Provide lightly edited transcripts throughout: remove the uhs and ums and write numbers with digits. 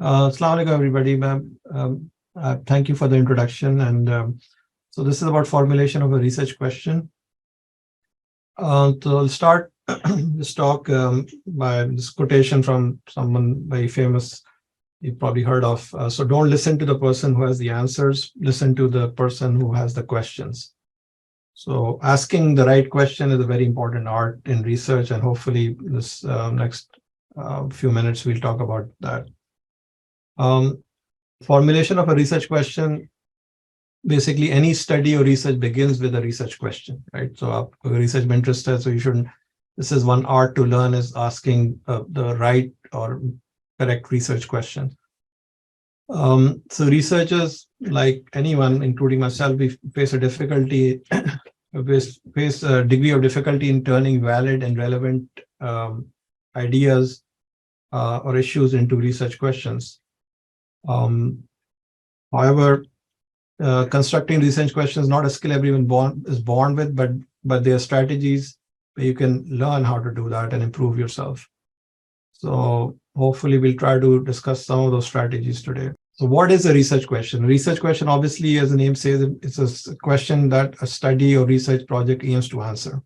Assalamu alaikum, everybody. Thank you for the introduction. And so this is about formulation of a research question. So I'll start this talk by this quotation from someone very famous you've probably heard of. So don't listen to the person who has the answers, listen to the person who has the questions. So asking the right question is a very important art in research, and hopefully this next few minutes we'll talk about that. Formulation of a research question, basically any study or research begins with a research question, right? So research interested, so you shouldn't, this is one art to learn, is asking the right or correct research question. So researchers, like anyone, including myself, we face a difficulty, face a degree of difficulty in turning valid and relevant ideas or issues into research questions. However, constructing research questions is not a skill everyone is born with, but there are strategies where you can learn how to do that and improve yourself. So hopefully we'll try to discuss some of those strategies today. So what is a research question? A research question, obviously, as the name says, it's a question that a study or research project aims to answer.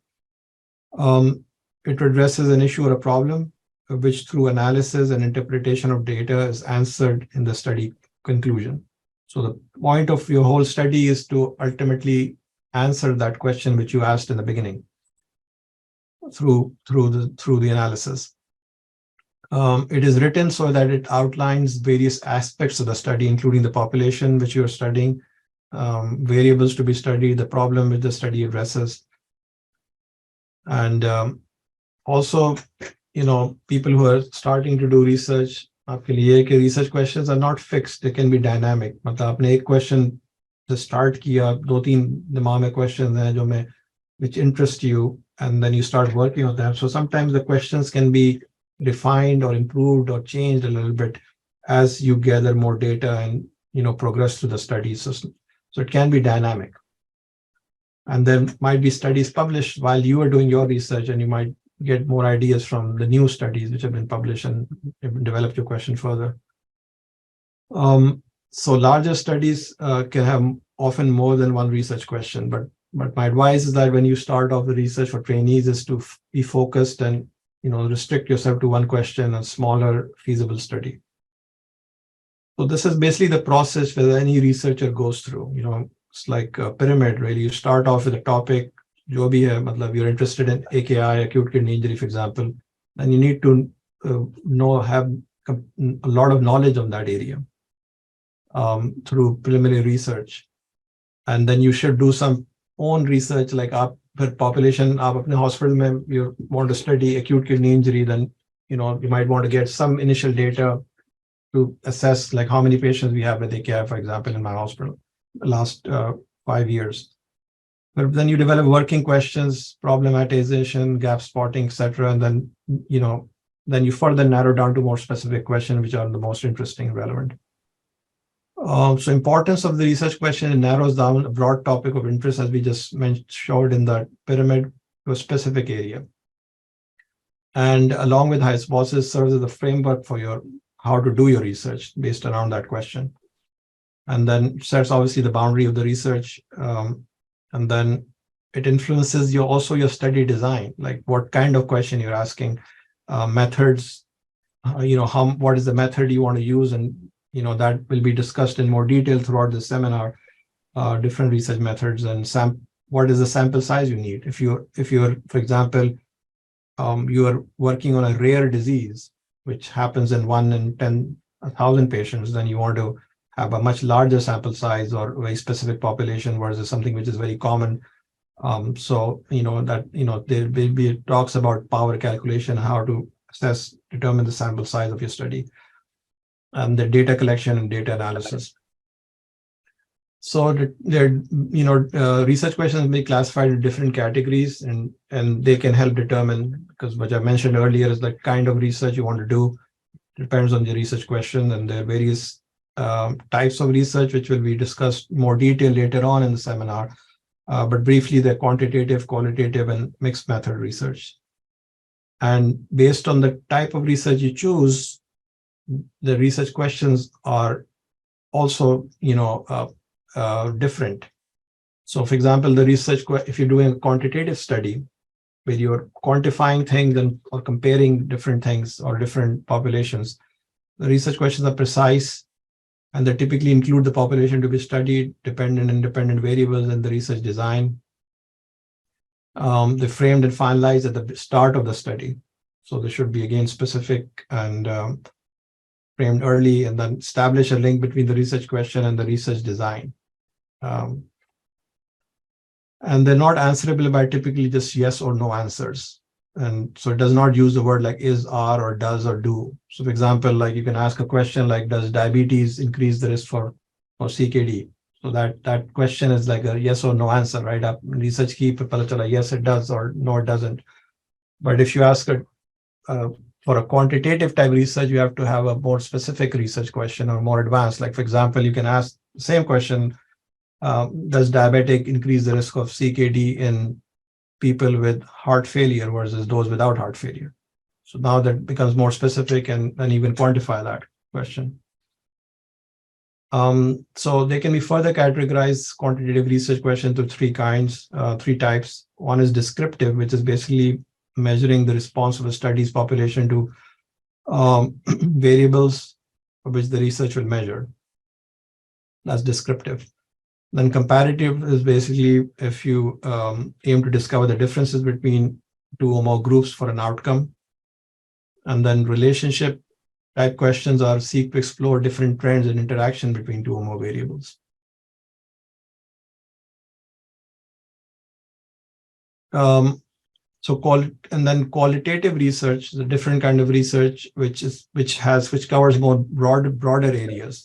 It addresses an issue or a problem which through analysis and interpretation of data is answered in the study conclusion. So the point of your whole study is to ultimately answer that question which you asked in the beginning through the analysis. It is written so that it outlines various aspects of the study, including the population which you are studying, variables to be studied, the problem which the study addresses. And also, people who are starting to do research, आपके लिए कि research questions are not fixed, they can be dynamic. मतलब आपने एक question just start किया, दो तीन दिमाग में questions हैं जो मैं which interest you, and then you start working on them. So sometimes the questions can be refined or improved or changed a little bit as you gather more data and progress through the study. So it can be dynamic. And there might be studies published while you are doing your research, and you might get more ideas from the new studies which have been published and develop your question further. So larger studies can have often more than one research question, but my advice is that when you start off the research for trainees is to be focused and restrict yourself to one question and smaller feasible study. So this is basically the process that any researcher goes through. It's like a pyramid, really. You start off with a topic, जो भी है, मतलब you're interested in AKI, acute kidney injury, for example, then you need to have a lot of knowledge on that area through preliminary research. And then you should do some own research, like per population, आप अपने hospital में you want to study acute kidney injury, then you might want to get some initial data to assess like how many patients we have with AKI, for example, in my hospital the last 5 years. But then you develop working questions, problematization, gap spotting, etc. And then, then you further narrow down to more specific questions, which are the most interesting and relevant. So importance of the research question, it narrows down a broad topic of interest, as we just showed in that pyramid, to a specific area. And along with hypothesis, serves as a framework for how to do your research based around that question. And then sets obviously the boundary of the research. And then it influences also your study design, like what kind of question you're asking, methods, what is the method you want to use, and that will be discussed in more detail throughout the seminar, different research methods, and what is the sample size you need. If you're, for example, you are working on a rare disease, which happens in 1 in 10,000 patients, then you want to have a much larger sample size or very specific population versus something which is very common. So, there will be talks about power calculation, how to determine the sample size of your study, and the data collection and data analysis. So research questions may be classified in different categories, and they can help determine, because what I mentioned earlier is the kind of research you want to do depends on the research question, and there are various types of research which will be discussed more detail later on in the seminar. But briefly, they're quantitative, qualitative, and mixed method research. And based on the type of research you choose, the research questions are also, different. So, for example, the research, if you're doing a quantitative study where you're quantifying things and or comparing different things or different populations, the research questions are precise, and they typically include the population to be studied, dependent and independent variables in the research design. They're framed and finalized at the start of the study. So they should be, again, specific and framed early, and then establish a link between the research question and the research design. And they're not answerable by typically just yes or no answers. And so it does not use the word like is, are, or does, or do. So, for example, like you can ask a question like, does diabetes increase the risk for CKD? So that question is like a yes or no answer, right? Research की पता चला yes it does or no it doesn't. But if you ask for a quantitative type research, you have to have a more specific research question or more advanced. Like, for example, you can ask the same question, does diabetic increase the risk of CKD in people with heart failure versus those without heart failure? So now that becomes more specific, and you can quantify that question. So they can be further categorized, quantitative research questions, to three types. One is descriptive, which is basically measuring the response of a study's population to variables for which the research will measure. That's descriptive. Then comparative is basically if you aim to discover the differences between two or more groups for an outcome. And then relationship type questions are seek to explore different trends and interaction between two or more variables. And then qualitative research is a different kind of research which covers more broader areas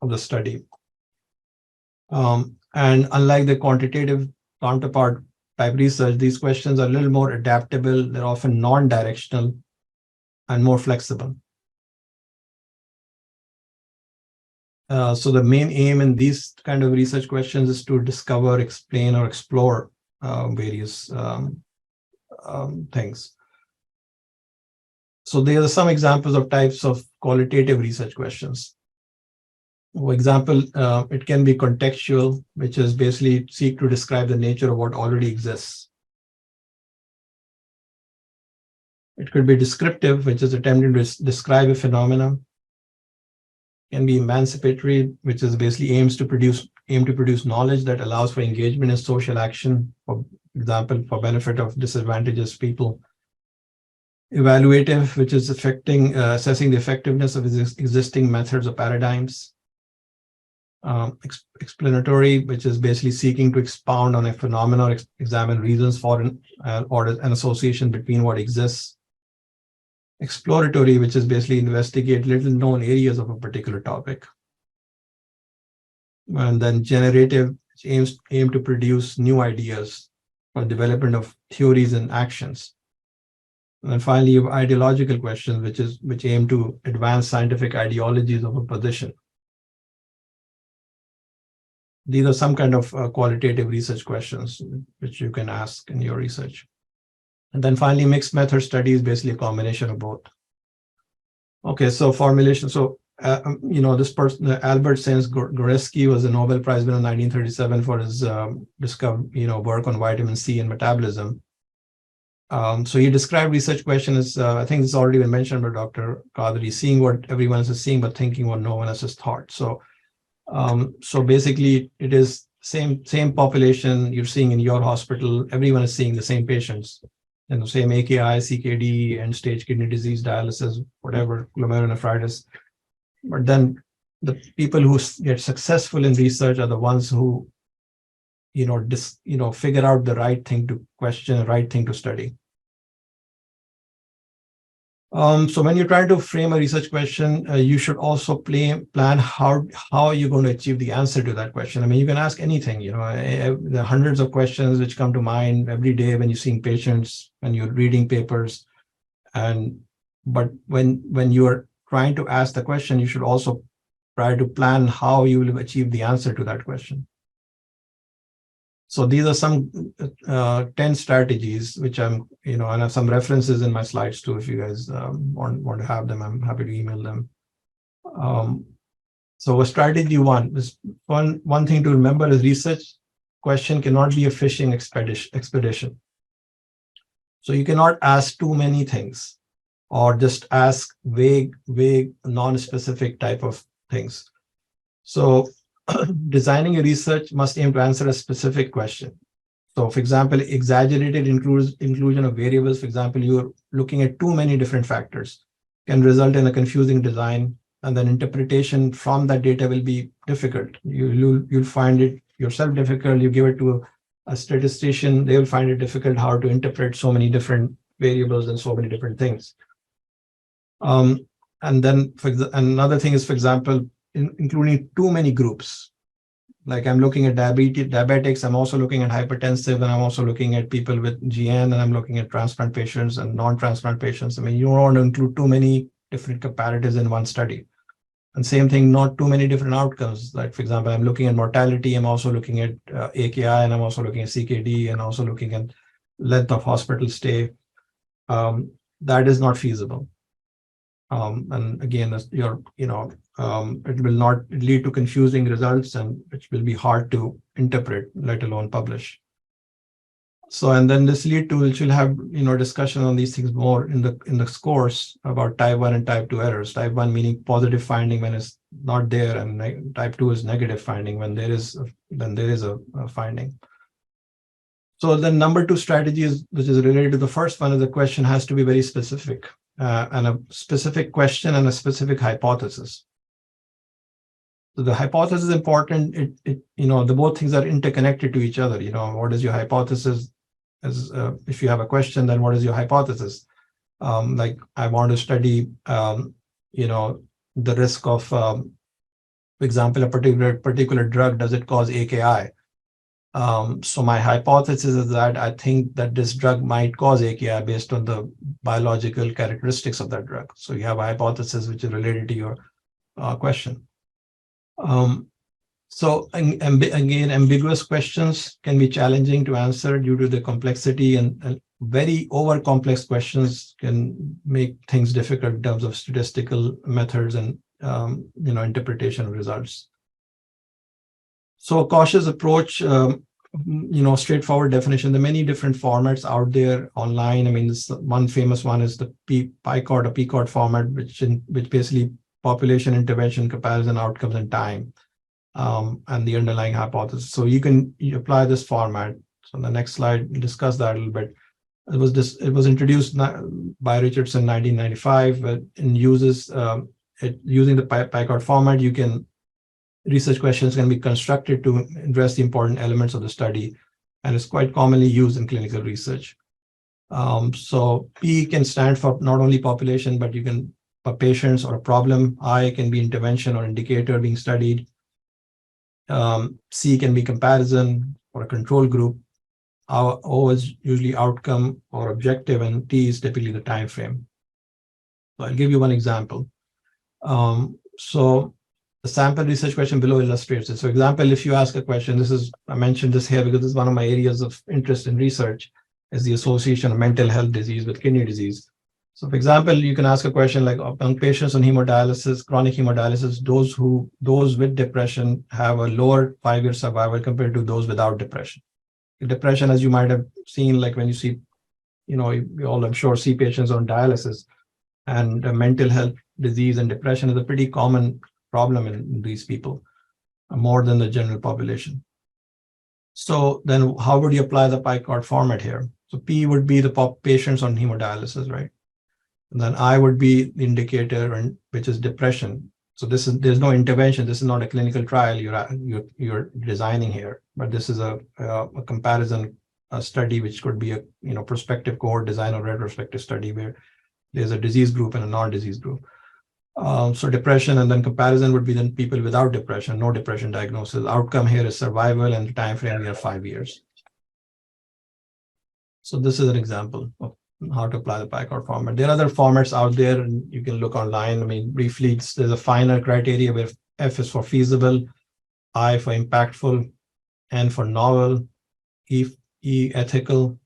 of the study. And unlike the quantitative counterpart type research, these questions are a little more adaptable. They're often non-directional and more flexible. So the main aim in these kind of research questions is to discover, explain, or explore various things. So there are some examples of types of qualitative research questions. For example, it can be contextual, which is basically seek to describe the nature of what already exists. It could be descriptive, which is attempting to describe a phenomenon. It can be emancipatory, which is basically aim to produce knowledge that allows for engagement in social action, for example, for benefit of disadvantaged people. Evaluative, which is assessing the effectiveness of existing methods or paradigms. Explanatory, which is basically seeking to expound on a phenomenon or examine reasons for or an association between what exists. Exploratory, which is basically investigate little known areas of a particular topic. And then generative, which aim to produce new ideas for development of theories and actions. And then finally, you have ideological questions, which aim to advance scientific ideologies of a position. These are some kind of qualitative research questions which you can ask in your research. And then finally, mixed method study is basically a combination of both. Okay, so formulation. So, this person, Albert Goreski, was a Nobel Prize winner in 1937 for his work on vitamin C and metabolism. So he described research question as, I think it's already been mentioned by Dr. Qadri, seeing what everyone else is seeing, but thinking what no one else has thought. So basically, it is same population you're seeing in your hospital. Everyone is seeing the same patients, and the same AKI, CKD, end-stage kidney disease, dialysis, whatever, glomerulonephritis. But then the people who get successful in research are the ones who, figure out the right thing to question, the right thing to study. So when you're trying to frame a research question, you should also plan how you're going to achieve the answer to that question. I mean, you can ask anything, there are hundreds of questions which come to mind every day when you're seeing patients, when you're reading papers. But when you're trying to ask the question, you should also try to plan how you will achieve the answer to that question. So these are some 10 strategies which I'm and I have some references in my slides too. If you guys want to have them, I'm happy to email them. So strategy one is one thing to remember is research question cannot be a fishing expedition. So you cannot ask too many things or just ask vague, non-specific type of things. So designing a research must aim to answer a specific question. So for example, exaggerated inclusion of variables, for example, you're looking at too many different factors, can result in a confusing design, and then interpretation from that data will be difficult. You'll find it yourself difficult. You give it to a statistician, they will find it difficult how to interpret so many different variables and so many different things. And then another thing is, for example, including too many groups. Like I'm looking at diabetics, I'm also looking at hypertensive, and I'm also looking at people with GN, and I'm looking at transplant patients and non-transplant patients. I mean, you don't want to include too many different comparatives in one study. And same thing, not too many different outcomes. Like, for example, I'm looking at mortality, I'm also looking at AKI, and I'm also looking at CKD, and also looking at length of hospital stay. That is not feasible. And again, it will not lead to confusing results, and which will be hard to interpret, let alone publish. So, and then this lead to, which will have discussion on these things more in the course about type 1 and type 2 errors. Type 1 meaning positive finding when it's not there, and type 2 is negative finding when there is a finding. So the number 2 strategy is, which is related to the first one, is the question has to be very specific, and a specific question and a specific hypothesis. So the hypothesis is important. The both things are interconnected to each other. What is your hypothesis? If you have a question, then what is your hypothesis? Like I want to study, the risk of, for example, a particular drug. Does it cause AKI? So my hypothesis is that I think that this drug might cause AKI based on the biological characteristics of that drug. So you have a hypothesis which is related to your question. So again, ambiguous questions can be challenging to answer due to the complexity, and very over complex questions can make things difficult in terms of statistical methods and interpretation of results. So a cautious approach, straightforward definition. There are many different formats out there online. I mean, this one famous one is the PICOT or PCOT format, which basically population, intervention, comparison, outcomes, and time, and the underlying hypothesis. So you apply this format. So on the next slide, we'll discuss that a little bit. It was introduced by Richardson in 1995, and uses using the PICOT format. Research questions can be constructed to address the important elements of the study, and it's quite commonly used in clinical research. So P can stand for not only population, but patients or a problem. I can be intervention or indicator being studied. C can be comparison or a control group. O is usually outcome or objective, and T is typically the time frame. So I'll give you one example. So the sample research question below illustrates it. So example, if you ask a question, I mentioned this here because this is one of my areas of interest in research, is the association of mental health disease with kidney disease. So for example, you can ask a question like, among patients on hemodialysis, chronic hemodialysis, those with depression have a lower 5-year survival compared to those without depression. Depression, as you might have seen, like when you see, we all, I'm sure, see patients on dialysis, and mental health disease and depression is a pretty common problem in these people, more than the general population. So then how would you apply the PICOT format here? So P would be the patients on hemodialysis, right? And then I would be the indicator, which is depression. So there's no intervention. This is not a clinical trial you're designing here, but this is a comparison study, which could be a prospective cohort design or retrospective study where there's a disease group and a non-disease group. So depression, and then comparison would be then people without depression, no depression diagnosis. Outcome here is survival, and the time frame here 5 years. So this is an example of how to apply the PICOT format. There are other formats out there, and you can look online. I mean, briefly, there's a finer criteria where F is for feasible, I for impactful, N for novel, E ethical,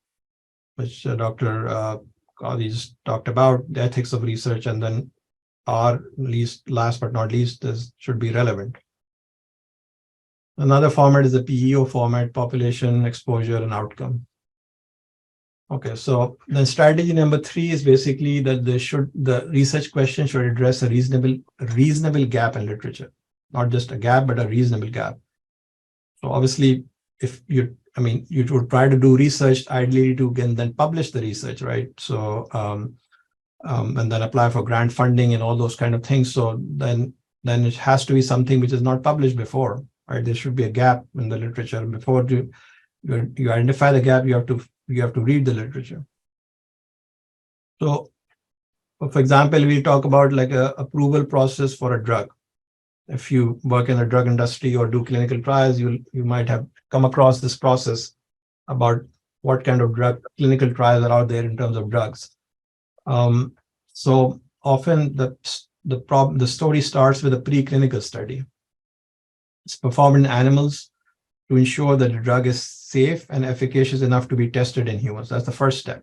which Dr. Qadi just talked about, the ethics of research, and then last but not least, should be relevant. Another format is the PEO format, population, exposure, and outcome. Okay, so then strategy number 3 is basically that the research question should address a reasonable gap in literature, not just a gap, but a reasonable gap. So obviously, if you would try to do research ideally to then publish the research, right? So and then apply for grant funding and all those kind of things. So then it has to be something which is not published before, right? There should be a gap in the literature before you identify the gap. You have to read the literature. So, for example, we talk about like a approval process for a drug. If you work in the drug industry or do clinical trials, you might have come across this process about what kind of clinical trials are out there in terms of drugs. So often the story starts with a preclinical study. It's performed in animals to ensure that the drug is safe and efficacious enough to be tested in humans. That's the first step.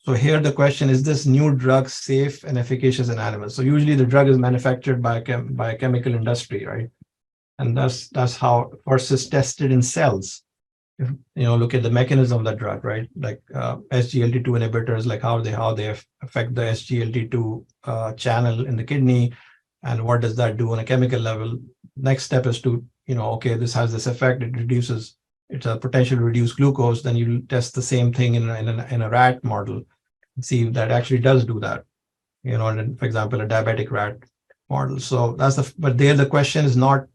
So here the question is this new drug safe and efficacious in animals? So usually the drug is manufactured by a chemical industry, right? And that's how first is tested in cells. If look at the mechanism of the drug, right? Like SGLT2 inhibitors, like how they affect the SGLT2 channel in the kidney, and what does that do on a chemical level? Next step is to okay, this has this effect. It's a potential to reduce glucose. Then you test the same thing in a rat model and see if that actually does do that. And for example, a diabetic rat model. So but there the question is not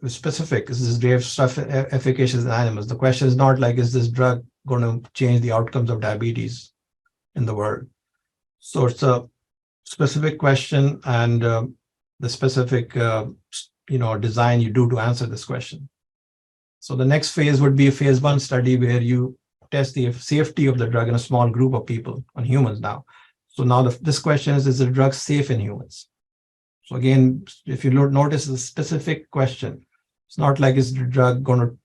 specific. Is this drug stuff efficacious in animals? The question is not like, is this drug going to change the outcomes of diabetes in the world? So it's a specific question, and the specific design you do to answer this question. So the next phase would be a phase 1 study where you test the safety of the drug in a small group of people, on humans now. So now this question is the drug safe in humans? So again, if you notice the specific question, it's not like is the drug going to,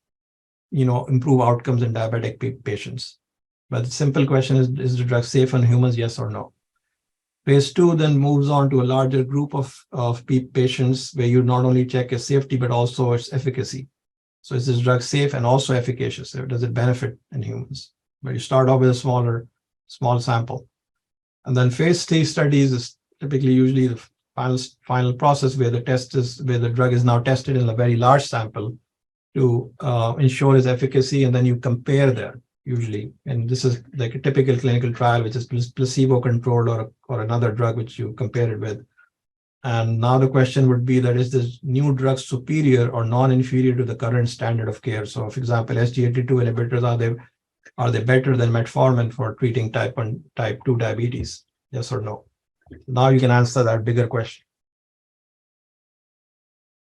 improve outcomes in diabetic patients. But the simple question is the drug safe in humans, yes or no? Phase 2 then moves on to a larger group of patients where you not only check its safety, but also its efficacy. So is this drug safe and also efficacious? Does it benefit in humans? But you start off with a small sample. And then phase 3 studies is typically usually the final process where the drug is now tested in a very large sample to ensure its efficacy, and then you compare that usually. And this is like a typical clinical trial, which is placebo-controlled or another drug which you compare it with. And now the question would be that is this new drug superior or non-inferior to the current standard of care? So, for example, SGLT2 inhibitors, are they better than metformin for treating type 2 diabetes? Yes or no? Now you can answer that bigger question.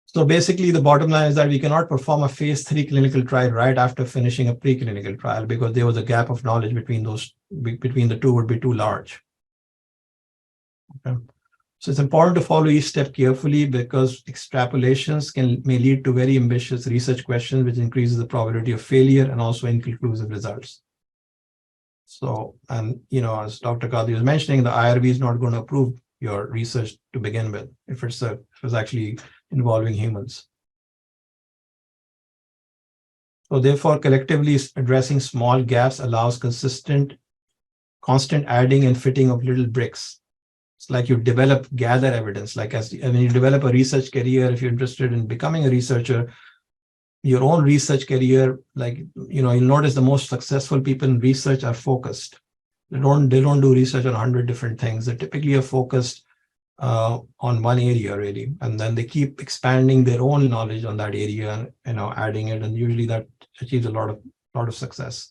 So basically, the bottom line is that we cannot perform a phase 3 clinical trial right after finishing a preclinical trial because there was a gap of knowledge between the two would be too large. Okay. So it's important to follow each step carefully because extrapolations may lead to very ambitious research questions, which increases the probability of failure and also inconclusive results. So, and as Dr. Qadi was mentioning, the IRB is not going to approve your research to begin with if it's actually involving humans. So therefore, collectively addressing small gaps allows constant adding and fitting of little bricks. It's like you gather evidence. Like when you develop a research career, if you're interested in becoming a researcher, your own research career, like you'll notice the most successful people in research are focused. They don't do research on 100 different things. They typically are focused on one area really, and then they keep expanding their own knowledge on that area, adding it, and usually that achieves a lot of success.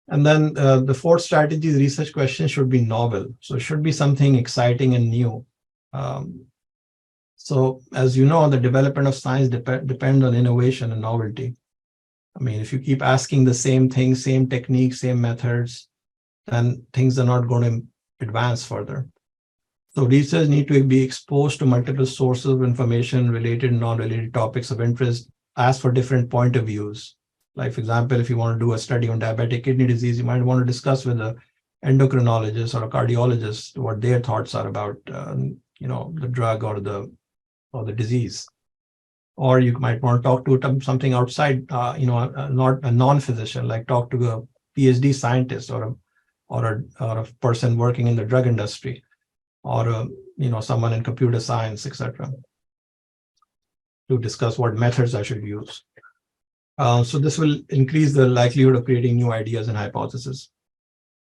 And then the fourth strategy, the research question should be novel. So it should be something exciting and new. So as you know, the development of science depends on innovation and novelty. I mean, if you keep asking the same things, same techniques, same methods, then things are not going to advance further. So research need to be exposed to multiple sources of information, related and non-related topics of interest, ask for different point of views. Like, for example, if you want to do a study on diabetic kidney disease, you might want to discuss with a endocrinologist or a cardiologist what their thoughts are about, the drug or the disease. Or you might want to talk to something outside, not a non-physician, like talk to a PhD scientist or a person working in the drug industry, or someone in computer science, etc., to discuss what methods I should use. So this will increase the likelihood of creating new ideas and hypotheses.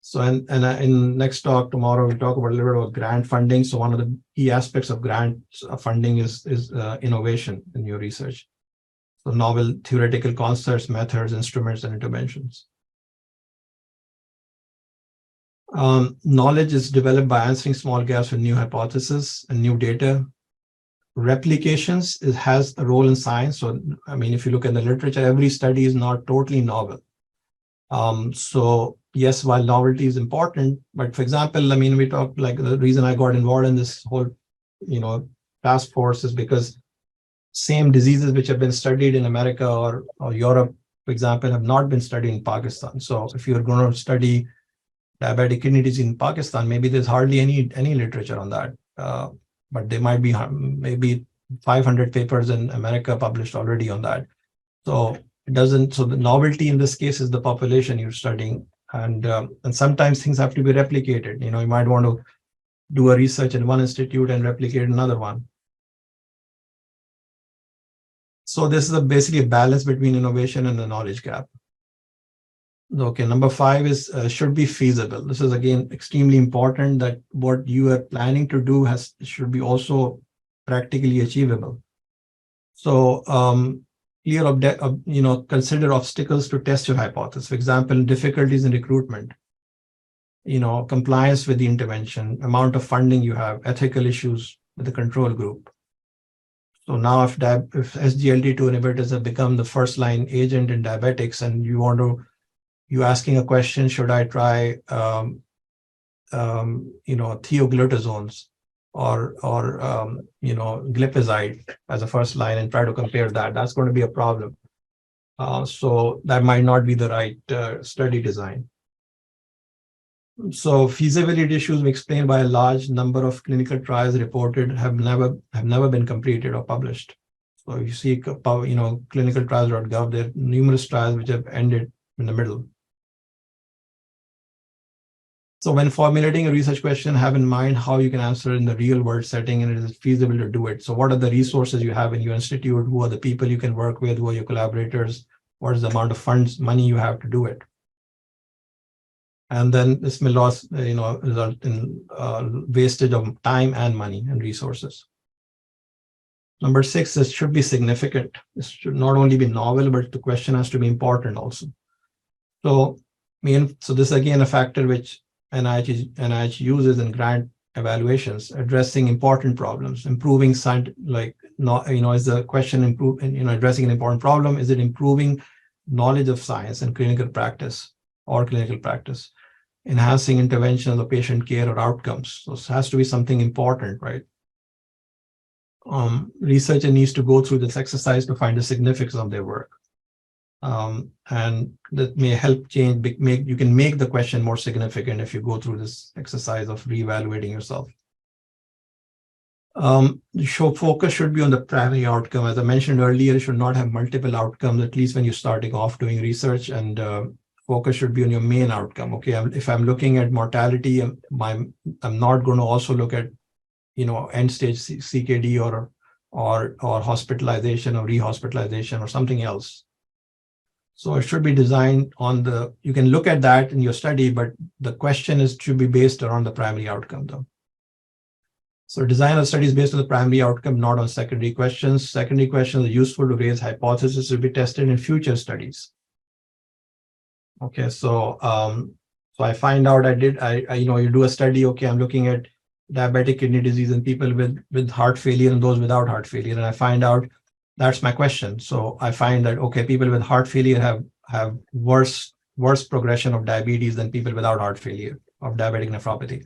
So in next talk tomorrow, we'll talk about a little bit about grant funding. So one of the key aspects of grant funding is innovation in your research. So novel theoretical concepts, methods, instruments, and interventions. Knowledge is developed by answering small gaps with new hypotheses and new data. Replications has a role in science. So, I mean, if you look at the literature, every study is not totally novel. So yes, while novelty is important, but for example, I mean, we talked, like, the reason I got involved in this whole, task force is because same diseases which have been studied in America or Europe, for example, have not been studied in Pakistan. So if you're going to study diabetic kidney disease in Pakistan, maybe there's hardly any literature on that. But there might be maybe 500 papers in America published already on that. So it doesn't. So the novelty in this case is the population you're studying, and sometimes things have to be replicated. You might want to do a research in one institute and replicate another one. So this is basically a balance between innovation and the knowledge gap. Okay, number 5 is should be feasible. This is again extremely important, that what you are planning to do should be also practically achievable. So consider obstacles to test your hypothesis. For example, difficulties in recruitment, compliance with the intervention, amount of funding you have, ethical issues with the control group. So now if SGLT2 inhibitors have become the first line agent in diabetics, and you're asking a question, should I try thioglutazones or glipizide as a first line and try to compare that? That's going to be a problem. So that might not be the right study design. So feasibility issues explained by a large number of clinical trials reported have never been completed or published. So you see, clinicaltrials.gov, there are numerous trials which have ended in the middle. So when formulating a research question, have in mind how you can answer in the real world setting, and it is feasible to do it. So what are the resources you have in your institute? Who are the people you can work with? Who are your collaborators? What is the amount of money you have to do it? And then this may result in wastage of time and money and resources. Number 6 is should be significant. This should not only be novel, but the question has to be important also. So this is again a factor which NIH uses in grant evaluations, addressing important problems, improving is the question addressing an important problem? Is it improving knowledge of science and clinical practice? Enhancing interventions of patient care or outcomes. So it has to be something important, right? Researcher needs to go through this exercise to find the significance of their work. And that may help you can make the question more significant if you go through this exercise of reevaluating yourself. Focus should be on the primary outcome. As I mentioned earlier, you should not have multiple outcomes, at least when you're starting off doing research, and focus should be on your main outcome. Okay, if I'm looking at mortality, I'm not going to also look at end stage CKD or hospitalization or rehospitalization or something else. So it should be designed on you can look at that in your study, but the question should be based around the primary outcome though. So design of studies based on the primary outcome, not on secondary questions. Secondary questions are useful to raise hypotheses to be tested in future studies. Okay, so I find out you do a study. Okay, I'm looking at diabetic kidney disease in people with heart failure and those without heart failure, and I find out that's my question. So I find that okay, people with heart failure have worse progression of diabetes than people without heart failure of diabetic nephropathy.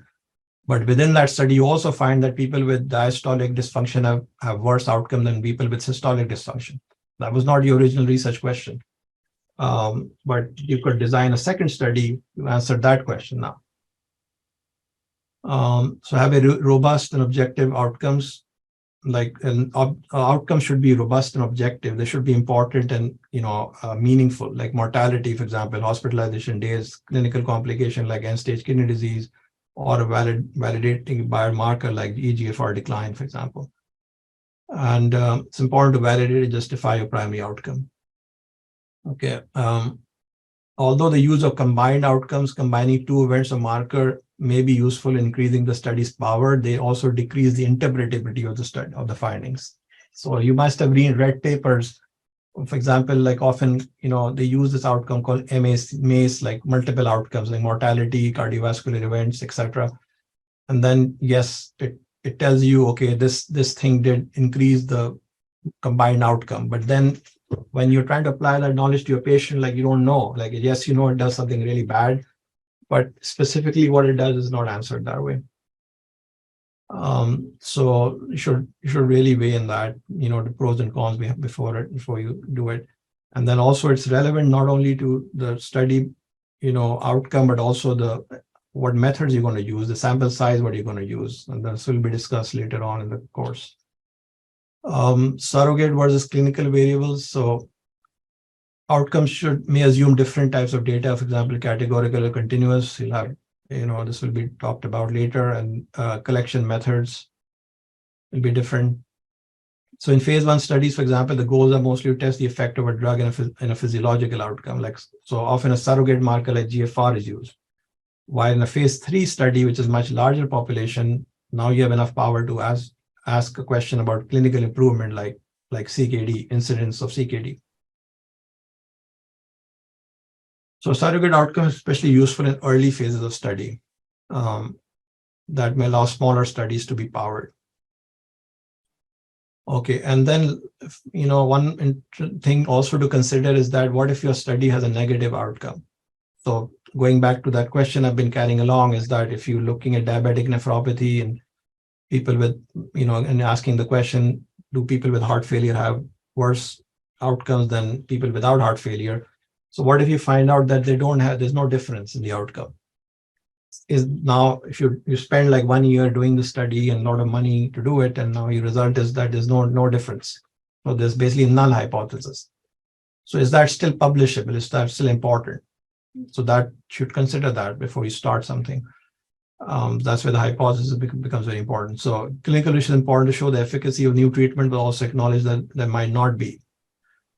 But within that study, you also find that people with diastolic dysfunction have worse outcome than people with systolic dysfunction. That was not your original research question. But you could design a second study to answer that question now. So have a robust and objective outcomes. Like an outcome should be robust and objective. They should be important and meaningful, like mortality, for example, hospitalization days, clinical complication like end-stage kidney disease, or a validating biomarker like EGFR decline, for example. And it's important to validate and justify your primary outcome. Okay. Although the use of combined outcomes, combining two events or marker, may be useful in increasing the study's power, they also decrease the interpretability of the study of the findings. So you must have read papers, for example, like often they use this outcome called MACE, like multiple outcomes, like mortality, cardiovascular events, etc. And then yes, it tells you, okay, this thing did increase the combined outcome, but then when you're trying to apply that knowledge to your patient, like you don't know, like yes, it does something really bad, but specifically what it does is not answered that way. So you should really weigh in that, the pros and cons before you do it. And then also it's relevant not only to the study, outcome, but also what methods you're going to use, the sample size, what you're going to use. And this will be discussed later on in the course. Surrogate versus clinical variables. So outcomes may assume different types of data, for example, categorical or continuous. You'll have, this will be talked about later, and collection methods will be different. So in phase 1 studies, for example, the goals are mostly to test the effect of a drug in a physiological outcome. Like, so often a surrogate marker like GFR is used. While in a phase 3 study, which is much larger population, now you have enough power to ask a question about clinical improvement, like CKD, incidence of CKD. So surrogate outcomes, especially useful in early phases of study, that may allow smaller studies to be powered. Okay, and then, one thing also to consider is that what if your study has a negative outcome? So going back to that question I've been carrying along is that if you're looking at diabetic nephropathy and people with, and asking the question, do people with heart failure have worse outcomes than people without heart failure? So what if you find out that there's no difference in the outcome? Is now, if you spend like 1 year doing the study and a lot of money to do it, and now your result is that there's no difference. So there's basically null hypothesis. So is that still publishable? Is that still important? So that should consider that before you start something. That's where the hypothesis becomes very important. So clinical research is important to show the efficacy of new treatment, but also acknowledge that there might not be.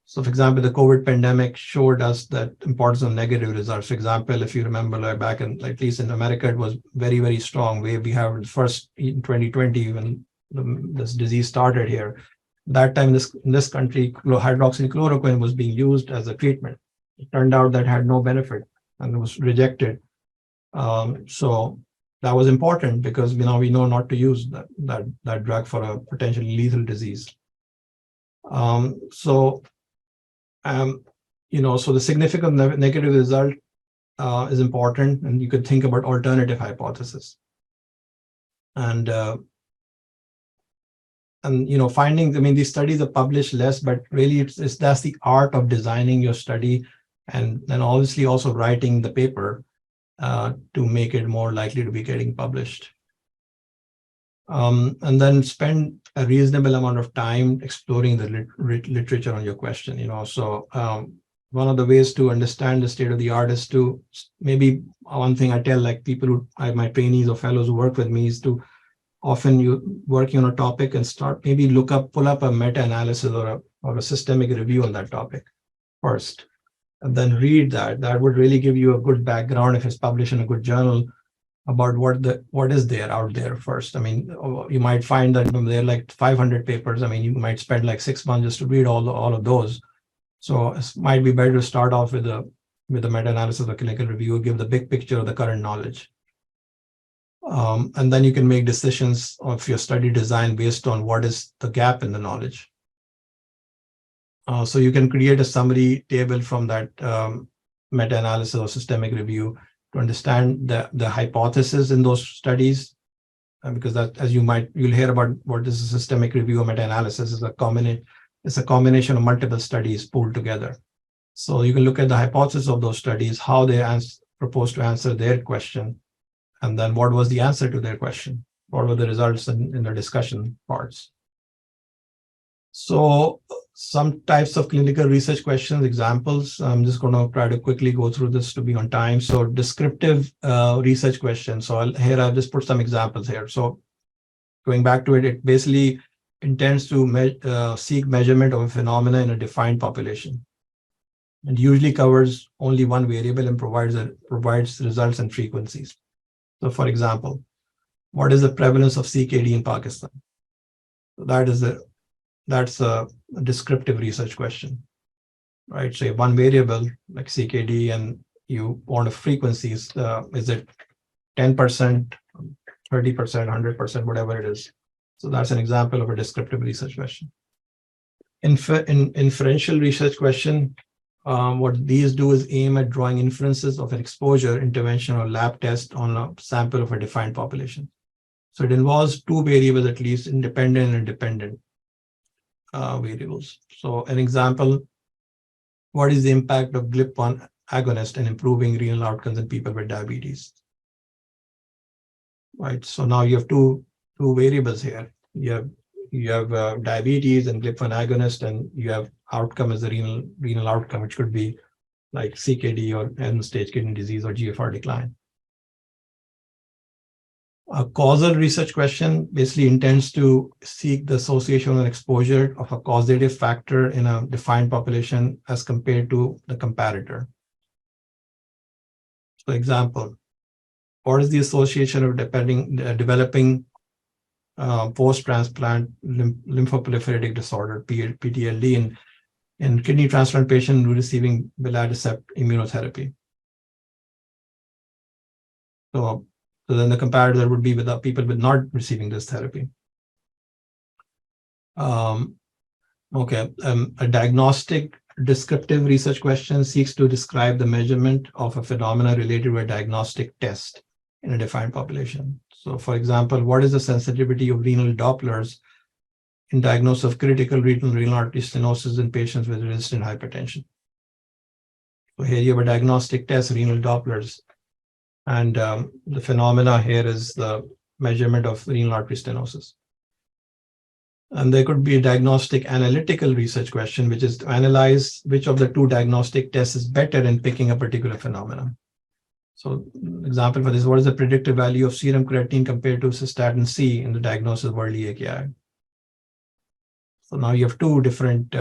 So for example, the COVID pandemic showed us that importance of negative results. For example, if you remember, like back in, at least in America, it was very, very strong. We have first in 2020, when this disease started here, that time in this country, hydroxychloroquine was being used as a treatment. It turned out that had no benefit and it was rejected. So that was important because now we know not to use that drug for a potentially lethal disease. So the significant negative result is important, and you could think about alternative hypothesis. And findings. I mean, these studies are published less, but really that's the art of designing your study, and then obviously also writing the paper to make it more likely to be getting published. And then spend a reasonable amount of time exploring the literature on your question. So one of the ways to understand the state of the art is to, maybe one thing I tell like people who my trainees or fellows who work with me is to, often you working on a topic and maybe pull up a meta-analysis or a systemic review on that topic first, and then read that. That would really give you a good background if it's published in a good journal about what is there out there first. I mean, you might find that there are like 500 papers. I mean, you might spend like 6 months just to read all of those. So it might be better to start off with a meta-analysis or clinical review, give the big picture of the current knowledge. And then you can make decisions of your study design based on what is the gap in the knowledge. So you can create a summary table from that meta-analysis or systemic review to understand the hypothesis in those studies, because that, as you'll hear about what is a systemic review or meta-analysis, is it's a combination of multiple studies pulled together. So you can look at the hypothesis of those studies, how they proposed to answer their question, and then what was the answer to their question? What were the results in the discussion parts? So some types of clinical research questions, examples, I'm just going to try to quickly go through this to be on time. So descriptive research questions. So here I've just put some examples here. So going back to it, it basically intends to seek measurement of a phenomena in a defined population. It usually covers only one variable and provides results and frequencies. So for example, what is the prevalence of CKD in Pakistan? So that's a descriptive research question, right? So one variable like CKD and you want a frequencies, is it 10%, 30%, 100%, whatever it is. So that's an example of a descriptive research question. Inferential research question, what these do is aim at drawing inferences of an exposure, intervention, or lab test on a sample of a defined population. So it involves two variables at least, independent and dependent variables. So an example, what is the impact of GLP-1 agonist in improving renal outcomes in people with diabetes? Right. So now you have two variables here. You have diabetes and GLP-1 agonist, and you have outcome as a renal outcome, which could be like CKD or end-stage kidney disease or GFR decline. A causal research question basically intends to seek the association and exposure of a causative factor in a defined population as compared to the comparator. So example, what is the association of developing post-transplant lymphoproliferative disorder, PTLD, in kidney transplant patient receiving belatacept immunotherapy? So then the comparator would be with the people with not receiving this therapy. A diagnostic descriptive research question seeks to describe the measurement of a phenomena related to a diagnostic test in a defined population. So for example, what is the sensitivity of renal Dopplers in diagnosis of critical renal artery stenosis in patients with resistant hypertension? So here you have a diagnostic test, renal Dopplers, and the phenomena here is the measurement of renal artery stenosis. And there could be a diagnostic analytical research question, which is to analyze which of the two diagnostic tests is better in picking a particular phenomenon. So example for this, what is the predictive value of serum creatinine compared to cystatin C in the diagnosis of early AKI? So now you have two different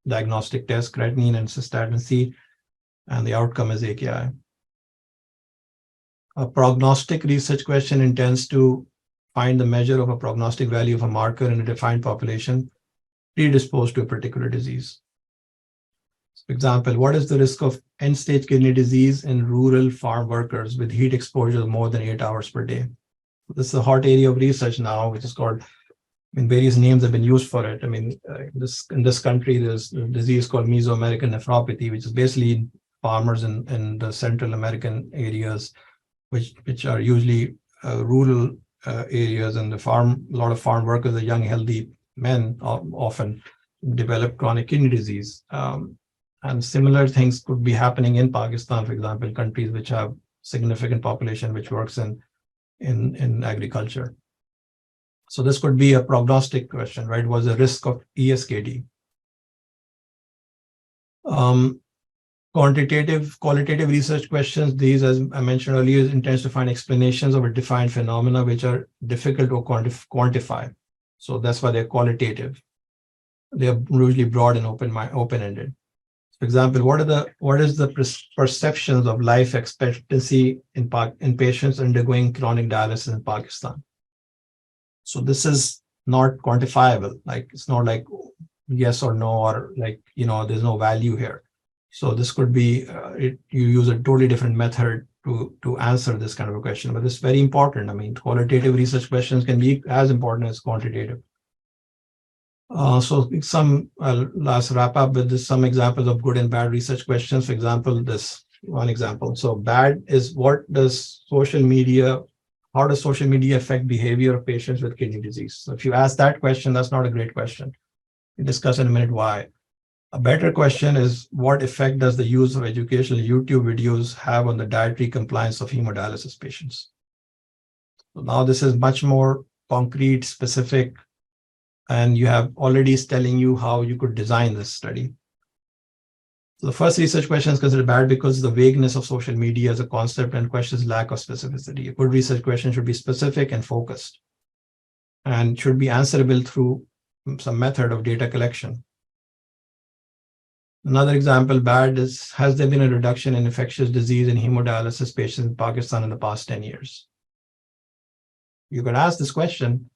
diagnostic tests, creatinine and cystatin C, and the outcome is AKI. A prognostic research question intends to find the measure of a prognostic value of a marker in a defined population predisposed to a particular disease. For example, what is the risk of end-stage kidney disease in rural farm workers with heat exposure of more than 8 hours per day? This is a hot area of research now, which is called, various names have been used for it. In this country, there's a disease called Mesoamerican nephropathy, which is basically farmers in the Central American areas, which are usually rural areas, and a lot of farm workers are young, healthy men, often develop chronic kidney disease. And similar things could be happening in Pakistan, for example, countries which have significant population which works in agriculture. So this could be a prognostic question, right? Was the risk of ESKD? Qualitative research questions, these, as I mentioned earlier, intends to find explanations of a defined phenomena which are difficult to quantify. So that's why they're qualitative. They're usually broad and open-ended. For example, what is the perceptions of life expectancy in patients undergoing chronic dialysis in Pakistan? So this is not quantifiable. Like, it's not like yes or no, or like, there's no value here. So this could be, you use a totally different method to answer this kind of a question, but it's very important. Qualitative research questions can be as important as quantitative. So let's wrap up with some examples of good and bad research questions. For example, this one example. So bad is, how does social media affect behavior of patients with kidney disease? So if you ask that question, that's not a great question. We'll discuss in a minute why. A better question is, what effect does the use of educational YouTube videos have on the dietary compliance of hemodialysis patients? So now this is much more concrete, specific, and you have already telling you how you could design this study. So the first research question is considered bad because the vagueness of social media as a concept and questions lack of specificity. A good research question should be specific and focused and should be answerable through some method of data collection. Another example, bad, is, has there been a reduction in infectious disease in hemodialysis patients in Pakistan in the past 10 years? You could ask this question,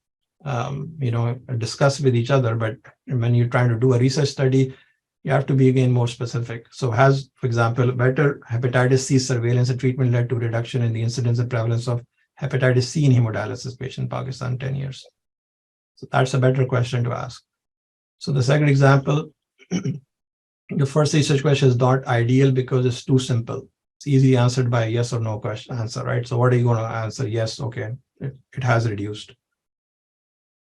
discuss with each other, but when you're trying to do a research study, you have to be again more specific. So has, for example, better hepatitis C surveillance and treatment led to reduction in the incidence and prevalence of hepatitis C in hemodialysis patients in Pakistan in 10 years? So that's a better question to ask. So the second example, the first research question is not ideal because it's too simple. It's easily answered by a yes or no question answer, right? So what are you going to answer? Yes, okay, it has reduced.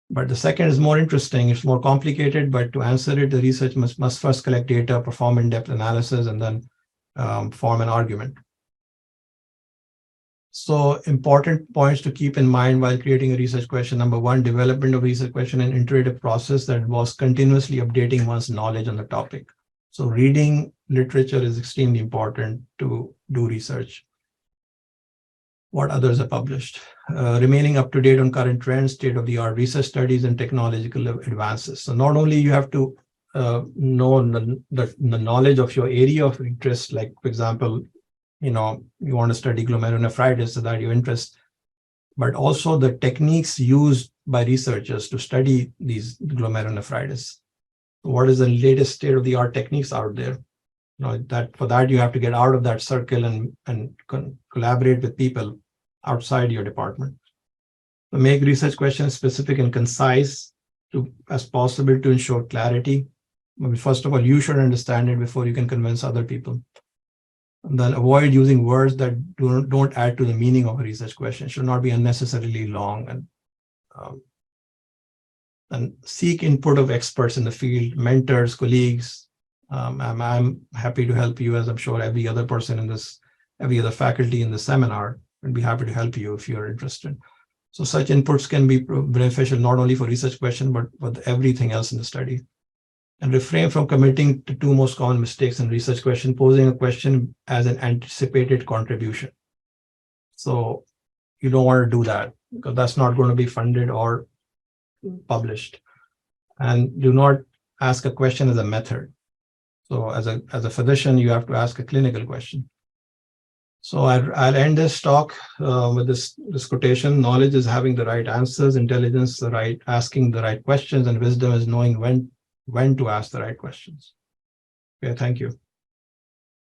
But the second is more interesting. It's more complicated, but to answer it, the research must first collect data, perform in-depth analysis, and then form an argument. So important points to keep in mind while creating a research question. Number one, development of research question, an iterative process that involves continuously updating one's knowledge on the topic. So reading literature is extremely important to do research. What others have published. Remaining up to date on current trends, state-of-the-art research studies, and technological advances. So not only you have to know the knowledge of your area of interest, like, for example, you want to study glomerulonephritis, so that your interest, but also the techniques used by researchers to study these glomerulonephritis. What is the latest state-of-the-art techniques out there? For that you have to get out of that circle and collaborate with people outside your department. So make research questions specific and concise as possible to ensure clarity. First of all, you should understand it before you can convince other people. And then avoid using words that don't add to the meaning of a research question. It should not be unnecessarily long, and seek input of experts in the field, mentors, colleagues. I'm happy to help you, as I'm sure every other person in this, every other faculty in the seminar would be happy to help you if you're interested. So such inputs can be beneficial not only for research question, but everything else in the study. And refrain from committing to two most common mistakes in research question: posing a question as an anticipated contribution. So you don't want to do that, because that's not going to be funded or published. And do not ask a question as a method. So as a physician, you have to ask a clinical question. So I'll end this talk with this quotation: knowledge is having the right answers, intelligence asking the right questions, and wisdom is knowing when to ask the right questions. Okay, thank you.